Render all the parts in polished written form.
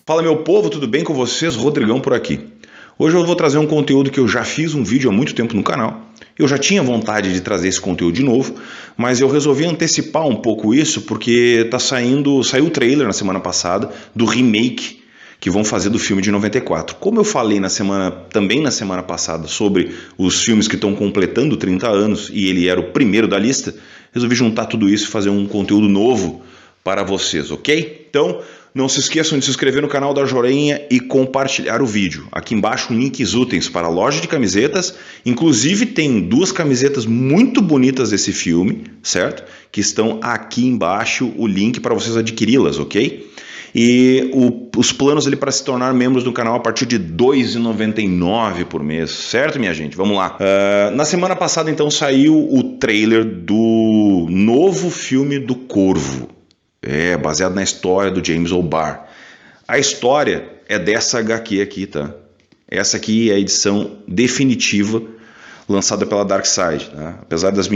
Fala meu povo, tudo bem com vocês? Rodrigão por aqui. Hoje eu vou trazer um conteúdo que eu já fiz um vídeo há muito tempo no canal. Eu já tinha vontade de trazer esse conteúdo de novo, mas eu resolvi antecipar um pouco isso porque saiu o trailer na semana passada do remake que vão fazer do filme de 94. Como eu falei também na semana passada sobre os filmes que estão completando 30 anos e ele era o primeiro da lista, resolvi juntar tudo isso e fazer um conteúdo novo para vocês, ok? Então, não se esqueçam de se inscrever no canal da Joinha e compartilhar o vídeo. Aqui embaixo links úteis para a loja de camisetas. Inclusive tem duas camisetas muito bonitas desse filme, certo? Que estão aqui embaixo o link para vocês adquiri-las, ok? E os planos ali para se tornar membros do canal a partir de R$ 2,99 por mês, certo, minha gente? Vamos lá. Na semana passada, então, saiu o trailer do novo filme do Corvo. Baseado na história do James O'Barr. A história é dessa HQ aqui, tá? Essa aqui é a edição definitiva lançada pela Darkside, tá? Apesar das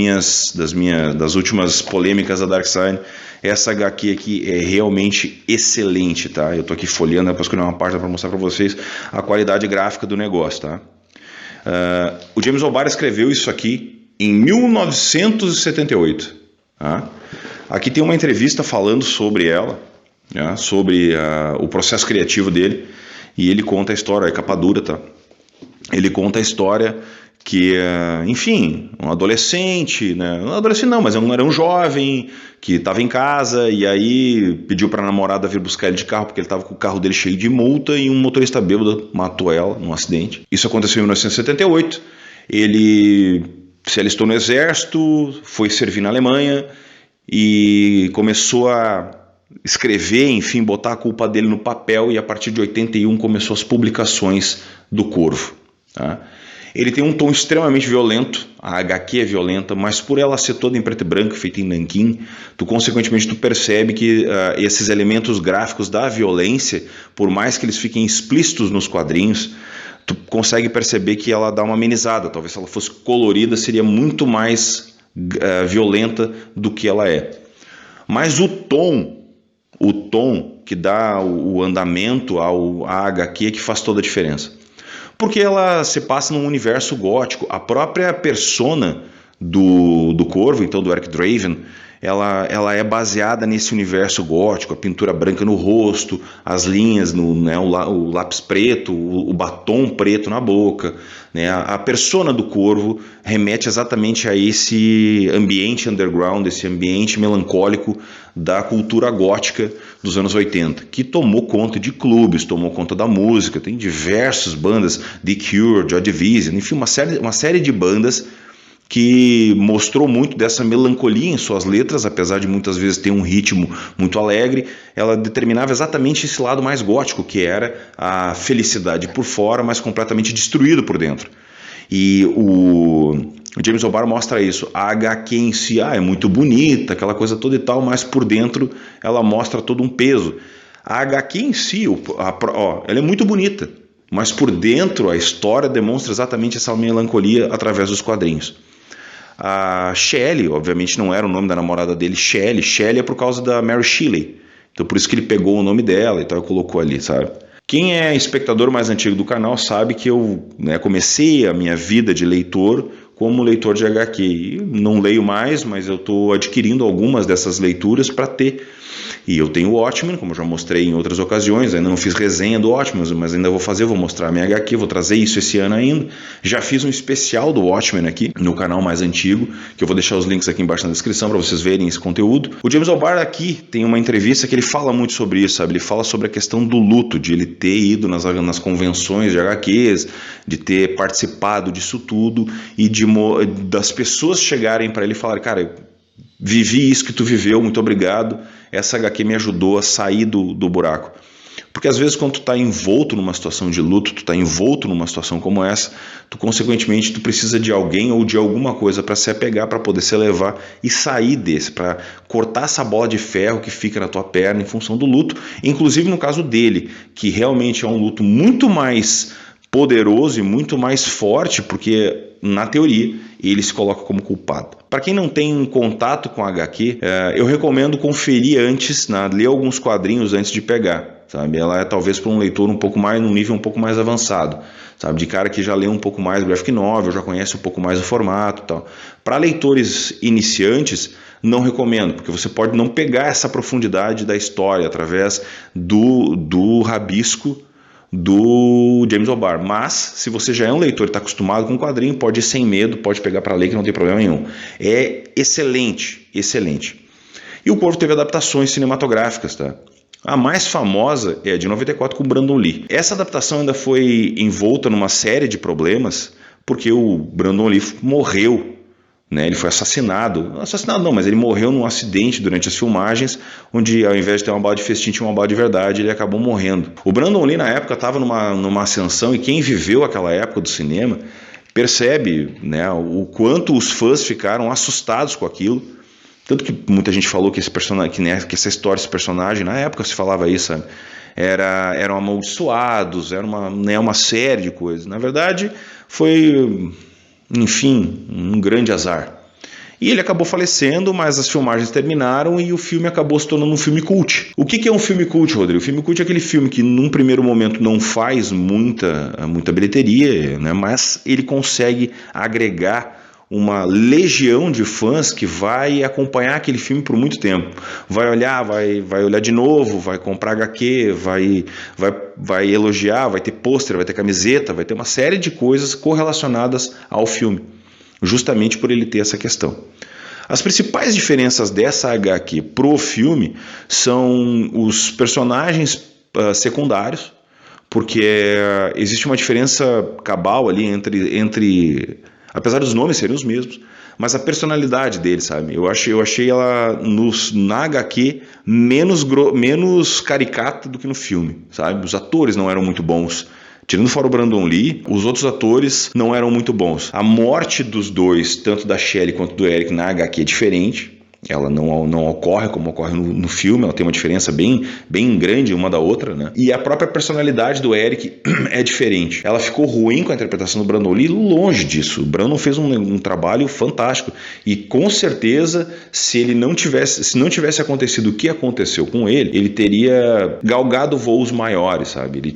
últimas polêmicas da Darkside, essa HQ aqui é realmente excelente, tá? Eu tô aqui folheando para escolher uma parte para mostrar para vocês a qualidade gráfica do negócio, tá? O James O'Barr escreveu isso aqui em 1978, tá? Aqui tem uma entrevista falando sobre ela, né, sobre o processo criativo dele, e ele conta a história, é capa dura, tá? Ele conta a história que, enfim, um adolescente, né? Não adolescente não, mas era um jovem que estava em casa e aí pediu para a namorada vir buscar ele de carro porque ele estava com o carro dele cheio de multa e um motorista bêbado matou ela num acidente. Isso aconteceu em 1978. Ele se alistou no exército, foi servir na Alemanha e começou a escrever, enfim, botar a culpa dele no papel, e a partir de 81 começou as publicações do Corvo, tá? Ele tem um tom extremamente violento, a HQ é violenta, mas por ela ser toda em preto e branco, feita em nanquim, consequentemente tu percebe que esses elementos gráficos da violência, por mais que eles fiquem explícitos nos quadrinhos, tu consegue perceber que ela dá uma amenizada. Talvez se ela fosse colorida seria muito mais violenta do que ela é. Mas o tom que dá o andamento à HQ é que faz toda a diferença. Porque ela se passa num universo gótico. A própria persona do Corvo, então do Eric Draven, ela é baseada nesse universo gótico, a pintura branca no rosto, as linhas, o lápis preto, o batom preto na boca, né? A persona do Corvo remete exatamente a esse ambiente underground, esse ambiente melancólico da cultura gótica dos anos 80, que tomou conta de clubes, tomou conta da música. Tem diversas bandas, The Cure, Joy Division, enfim, uma série de bandas que mostrou muito dessa melancolia em suas letras, apesar de muitas vezes ter um ritmo muito alegre. Ela determinava exatamente esse lado mais gótico, que era a felicidade por fora, mas completamente destruído por dentro. E o James O'Barr mostra isso. A HQ em si é muito bonita, aquela coisa toda e tal, mas por dentro ela mostra todo um peso. A HQ em si, ela é muito bonita, mas por dentro a história demonstra exatamente essa melancolia através dos quadrinhos. A Shelley, obviamente não era o nome da namorada dele, Shelley é por causa da Mary Shelley, então por isso que ele pegou o nome dela e tal, colocou ali, sabe? Quem é espectador mais antigo do canal sabe que eu comecei a minha vida de leitor como leitor de HQ, e não leio mais, mas eu estou adquirindo algumas dessas leituras para ter. E eu tenho o Watchmen, como eu já mostrei em outras ocasiões, ainda não fiz resenha do Watchmen, mas ainda vou mostrar a minha HQ, vou trazer isso esse ano ainda. Já fiz um especial do Watchmen aqui no canal mais antigo, que eu vou deixar os links aqui embaixo na descrição para vocês verem esse conteúdo. O James O'Barr aqui tem uma entrevista que ele fala muito sobre isso, sabe? Ele fala sobre a questão do luto, de ele ter ido nas convenções de HQs, de ter participado disso tudo e das pessoas chegarem para ele e falarem: cara, vivi isso que tu viveu, muito obrigado, essa HQ me ajudou a sair do buraco. Porque às vezes quando tu está envolto numa situação de luto, tu está envolto numa situação como essa, consequentemente tu precisa de alguém ou de alguma coisa para se apegar, para poder se elevar e sair desse, para cortar essa bola de ferro que fica na tua perna em função do luto, inclusive no caso dele, que realmente é um luto muito mais poderoso e muito mais forte, porque na teoria ele se coloca como culpado. Para quem não tem contato com a HQ, eu recomendo conferir antes, ler alguns quadrinhos antes de pegar. sabe? Ela é talvez para um leitor num nível um pouco mais avançado, sabe? De cara que já leu um pouco mais graphic novel, já conhece um pouco mais o formato e tal. Para leitores iniciantes, não recomendo, porque você pode não pegar essa profundidade da história através do rabisco do James O'Barr. Mas, se você já é um leitor e está acostumado com quadrinho, pode ir sem medo, pode pegar para ler que não tem problema nenhum. É excelente, excelente. E o Corvo teve adaptações cinematográficas, tá? A mais famosa é a de 94 com o Brandon Lee. Essa adaptação ainda foi envolta numa série de problemas, porque o Brandon Lee morreu, né? Ele foi assassinado não, mas ele morreu num acidente durante as filmagens, onde ao invés de ter uma bala de festim, tinha uma bala de verdade, ele acabou morrendo. O Brandon Lee na época estava numa ascensão, e quem viveu aquela época do cinema percebe, né, o quanto os fãs ficaram assustados com aquilo. Tanto que muita gente falou que esse personagem, que essa história, esse personagem, na época se falava isso, sabe? Eram amaldiçoados, era uma série de coisas. Na verdade, foi, enfim, um grande azar. E ele acabou falecendo, mas as filmagens terminaram e o filme acabou se tornando um filme cult. O que é um filme cult, Rodrigo? O filme cult é aquele filme que num primeiro momento não faz muita bilheteria, né? Mas ele consegue agregar uma legião de fãs que vai acompanhar aquele filme por muito tempo. Vai olhar de novo, vai comprar HQ, vai elogiar, vai ter pôster, vai ter camiseta, vai ter uma série de coisas correlacionadas ao filme, justamente por ele ter essa questão. As principais diferenças dessa HQ pro filme são os personagens secundários, porque existe uma diferença cabal ali entre apesar dos nomes serem os mesmos, mas a personalidade dele, sabe? Eu achei ela na HQ menos caricata do que no filme, sabe? Os atores não eram muito bons. Tirando fora o Brandon Lee, os outros atores não eram muito bons. A morte dos dois, tanto da Shelley quanto do Eric, na HQ é diferente. Ela não ocorre como ocorre no filme, ela tem uma diferença bem grande uma da outra, né? E a própria personalidade do Eric é diferente. Ela ficou ruim com a interpretação do Brandon Lee, longe disso. O Brandon fez um trabalho fantástico e com certeza se não tivesse acontecido o que aconteceu com ele teria galgado voos maiores, sabe? Ele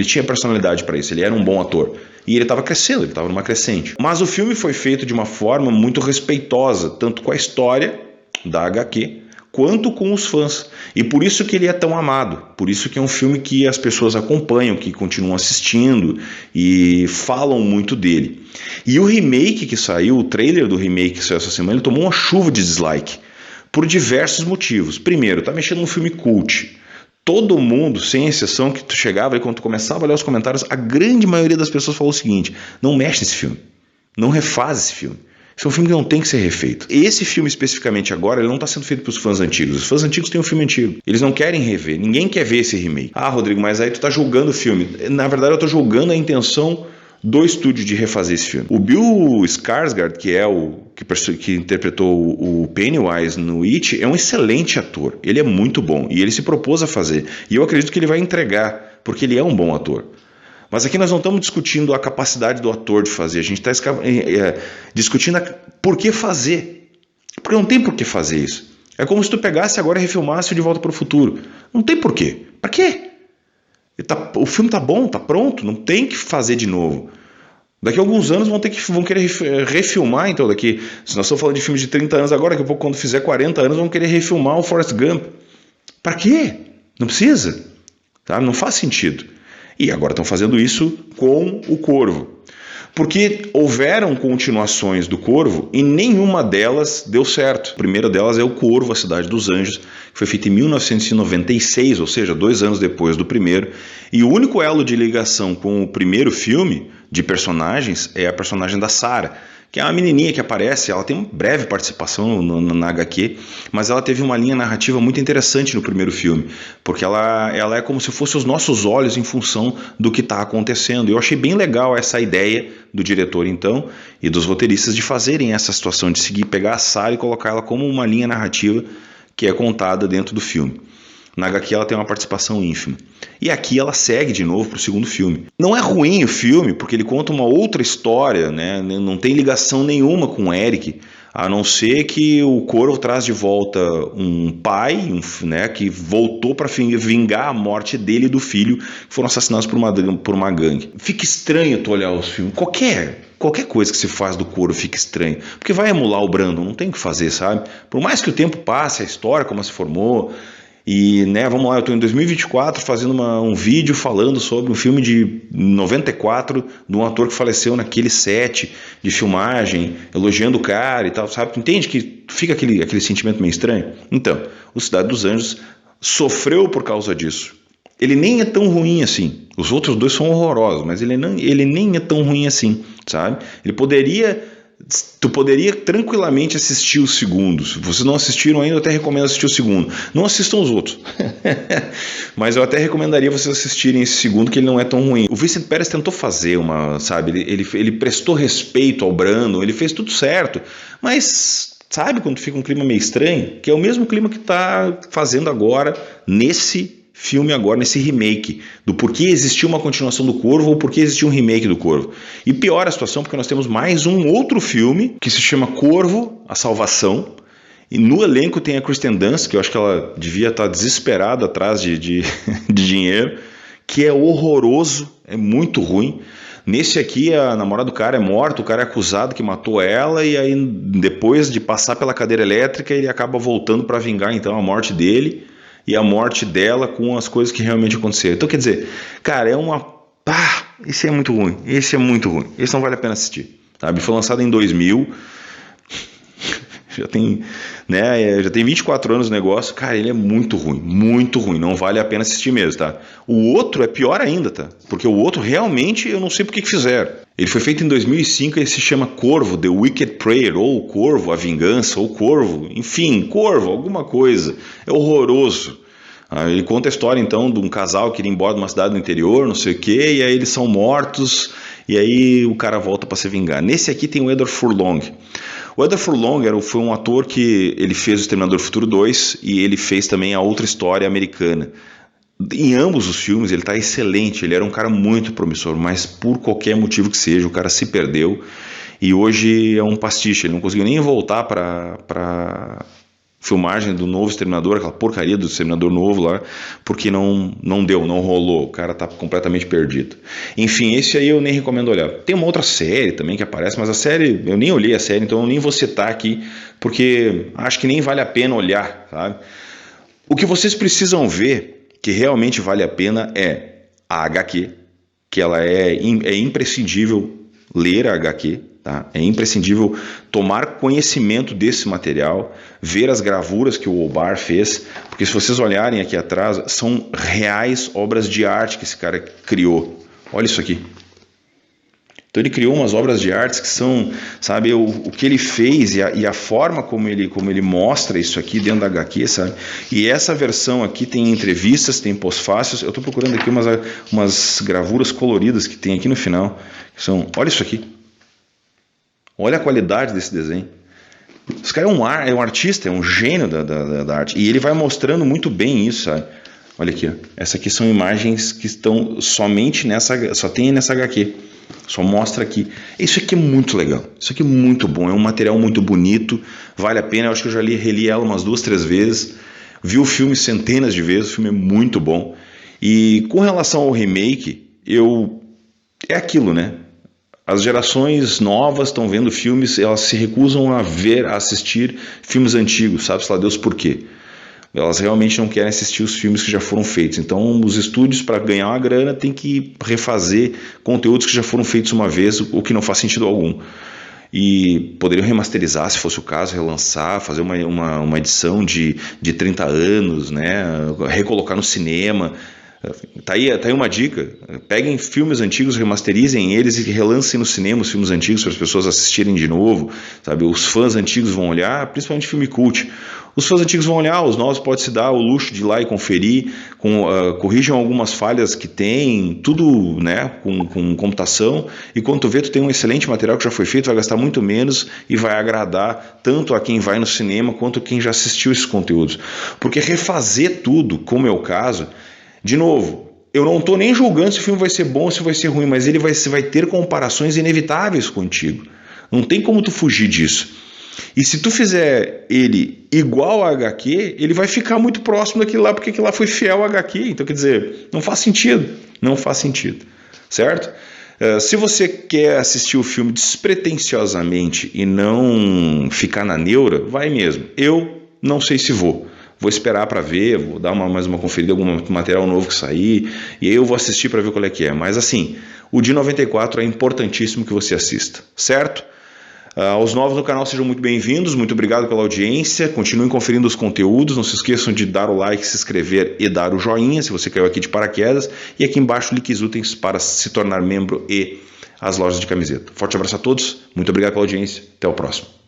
tinha personalidade para isso, ele era um bom ator. E ele estava crescendo, ele estava numa crescente. Mas o filme foi feito de uma forma muito respeitosa, tanto com a história da HQ, quanto com os fãs. E por isso que ele é tão amado, por isso que é um filme que as pessoas acompanham, que continuam assistindo e falam muito dele. E o remake que saiu, o trailer do remake que saiu essa semana, ele tomou uma chuva de dislike, por diversos motivos. Primeiro, tá mexendo num filme cult. Todo mundo, sem exceção, que tu chegava e quando tu começava a olhar os comentários, a grande maioria das pessoas falou o seguinte: não mexe nesse filme, não refaz esse filme. Esse é um filme que não tem que ser refeito. Esse filme especificamente agora, ele não está sendo feito para os fãs antigos. Os fãs antigos têm um filme antigo. Eles não querem rever. Ninguém quer ver esse remake. Ah, Rodrigo, mas aí tu está julgando o filme. Na verdade, eu estou julgando a intenção do estúdio de refazer esse filme. O Bill Skarsgård, que é que interpretou o Pennywise no It, é um excelente ator. Ele é muito bom e ele se propôs a fazer. E eu acredito que ele vai entregar, porque ele é um bom ator. Mas aqui nós não estamos discutindo a capacidade do ator de fazer, a gente está discutindo por que fazer. Porque não tem por que fazer isso. É como se tu pegasse agora e refilmasse o De Volta para o Futuro. Não tem por quê. Para quê? O filme está bom, está pronto, não tem que fazer de novo. Daqui a alguns anos vão querer refilmar, então se nós estamos falando de filmes de 30 anos agora, daqui a pouco quando fizer 40 anos vão querer refilmar o Forrest Gump. Para quê? Não precisa. Tá? Não faz sentido. E agora estão fazendo isso com o Corvo. Porque houveram continuações do Corvo e nenhuma delas deu certo. A primeira delas é o Corvo, a Cidade dos Anjos, que foi feita em 1996, ou seja, 2 anos depois do primeiro. E o único elo de ligação com o primeiro filme de personagens é a personagem da Sarah, que é uma menininha que aparece, ela tem uma breve participação na HQ, mas ela teve uma linha narrativa muito interessante no primeiro filme, porque ela é como se fosse os nossos olhos em função do que está acontecendo. Eu achei bem legal essa ideia do diretor, então, e dos roteiristas de fazerem essa situação, de pegar a Sarah e colocar ela como uma linha narrativa que é contada dentro do filme. Na HQ ela tem uma participação ínfima. E aqui ela segue de novo para o segundo filme. Não é ruim o filme, porque ele conta uma outra história, né? Não tem ligação nenhuma com o Eric, A não ser que o Corvo traz de volta um pai, né, que voltou para vingar a morte dele e do filho, que foram assassinados por uma gangue. Fica estranho tu olhar os filmes. Qualquer coisa que se faz do Corvo fica estranho. Porque vai emular o Brandon, não tem o que fazer, sabe? Por mais que o tempo passe, a história como se formou... E, né, vamos lá, eu estou em 2024 fazendo um vídeo falando sobre um filme de 94 de um ator que faleceu naquele set de filmagem, elogiando o cara e tal, sabe? Tu entende que fica aquele sentimento meio estranho? Então, o Cidade dos Anjos sofreu por causa disso. Ele nem é tão ruim assim. Os outros dois são horrorosos, mas ele nem é tão ruim assim, sabe? Tu poderia tranquilamente assistir o segundo. Se vocês não assistiram ainda, eu até recomendo assistir o segundo. Não assistam os outros. Mas eu até recomendaria vocês assistirem esse segundo, que ele não é tão ruim. O Vincent Pérez tentou fazer sabe? Ele prestou respeito ao Brandon, ele fez tudo certo. Mas sabe quando fica um clima meio estranho? Que é o mesmo clima que está fazendo agora nesse filme agora, nesse remake, do porquê existiu uma continuação do Corvo ou porquê existiu um remake do Corvo. E piora a situação porque nós temos mais um outro filme que se chama Corvo, A Salvação, e no elenco tem a Kristen Dunst, que eu acho que ela devia estar desesperada atrás de dinheiro, que é horroroso, é muito ruim. Nesse aqui, a namorada do cara é morta, o cara é acusado que matou ela, e aí depois de passar pela cadeira elétrica, ele acaba voltando para vingar então a morte dele e a morte dela com as coisas que realmente aconteceram. Então, quer dizer, cara, esse é muito ruim, esse não vale a pena assistir, sabe? Foi lançado em 2000, já tem 24 anos o negócio, cara, ele é muito ruim, não vale a pena assistir mesmo, tá? O outro é pior ainda, tá? Porque o outro realmente, eu não sei por que fizeram. Ele foi feito em 2005 e ele se chama Corvo, The Wicked Prayer, ou Corvo, A Vingança, ou Corvo, enfim, Corvo, alguma coisa. É horroroso. Ele conta a história, então, de um casal que iria embora de uma cidade do interior, não sei o quê, e aí eles são mortos, e aí o cara volta para se vingar. Nesse aqui tem o Edward Furlong. O Edward Furlong foi um ator que ele fez o Exterminador do Futuro 2 e ele fez também a Outra História Americana. Em ambos os filmes ele está excelente, ele era um cara muito promissor, mas por qualquer motivo que seja, o cara se perdeu e hoje é um pastiche, ele não conseguiu nem voltar para filmagem do novo Exterminador, aquela porcaria do Exterminador novo lá, porque não rolou, o cara tá completamente perdido. Enfim, esse aí eu nem recomendo olhar. Tem uma outra série também que aparece, mas a série, eu nem olhei a série, então eu nem vou citar aqui, porque acho que nem vale a pena olhar, sabe? O que vocês precisam ver, que realmente vale a pena, é a HQ, que ela é imprescindível ler a HQ, tá? É imprescindível tomar conhecimento desse material, ver as gravuras que o O'Barr fez, porque se vocês olharem aqui atrás, são reais obras de arte que esse cara criou. Olha isso aqui. Então ele criou umas obras de arte que são, sabe, o que ele fez e a forma como ele mostra isso aqui dentro da HQ, sabe? E essa versão aqui tem entrevistas, tem pós-fácios. Eu estou procurando aqui umas gravuras coloridas que tem aqui no final. Olha isso aqui. Olha a qualidade desse desenho. Esse cara é um artista, é um gênio da arte. E ele vai mostrando muito bem isso, sabe? Olha aqui, ó. Essas aqui são imagens que estão somente só tem nessa HQ. Só mostra aqui. Isso aqui é muito legal. Isso aqui é muito bom. É um material muito bonito. Vale a pena. Eu acho que eu já reli ela umas 2, 3 vezes. Vi o filme centenas de vezes. O filme é muito bom. E com relação ao remake, é aquilo, né? As gerações novas estão vendo filmes, elas se recusam a assistir filmes antigos, sabe-se lá Deus por quê. Elas realmente não querem assistir os filmes que já foram feitos. Então os estúdios, para ganhar uma grana, têm que refazer conteúdos que já foram feitos uma vez, o que não faz sentido algum. E poderiam remasterizar, se fosse o caso, relançar, fazer uma edição de 30 anos, né? Recolocar no cinema. Tá aí uma dica, peguem filmes antigos, remasterizem eles e relancem no cinema os filmes antigos para as pessoas assistirem de novo, sabe? Os fãs antigos vão olhar, principalmente filme cult, os fãs antigos vão olhar, os novos podem se dar o luxo de ir lá e conferir, corrijam algumas falhas que tem, tudo, né, com computação, e quando tu vê, tu tem um excelente material que já foi feito, vai gastar muito menos e vai agradar tanto a quem vai no cinema quanto a quem já assistiu esses conteúdos, porque refazer tudo, como é o caso. De novo, eu não estou nem julgando se o filme vai ser bom ou se vai ser ruim, mas ele vai ter comparações inevitáveis contigo. Não tem como tu fugir disso. E se tu fizer ele igual a HQ, ele vai ficar muito próximo daquilo lá, porque aquilo lá foi fiel ao HQ. Então, quer dizer, não faz sentido. Não faz sentido. Certo? Se você quer assistir o filme despretensiosamente e não ficar na neura, vai mesmo. Eu não sei se vou. Vou esperar para ver, vou dar mais uma conferida, algum material novo que sair, e aí eu vou assistir para ver qual é que é. Mas assim, o de 94 é importantíssimo que você assista, certo? Aos novos no canal, sejam muito bem-vindos, muito obrigado pela audiência, continuem conferindo os conteúdos, não se esqueçam de dar o like, se inscrever e dar o joinha se você caiu aqui de paraquedas, e aqui embaixo links úteis para se tornar membro e as lojas de camiseta. Forte abraço a todos, muito obrigado pela audiência, até o próximo.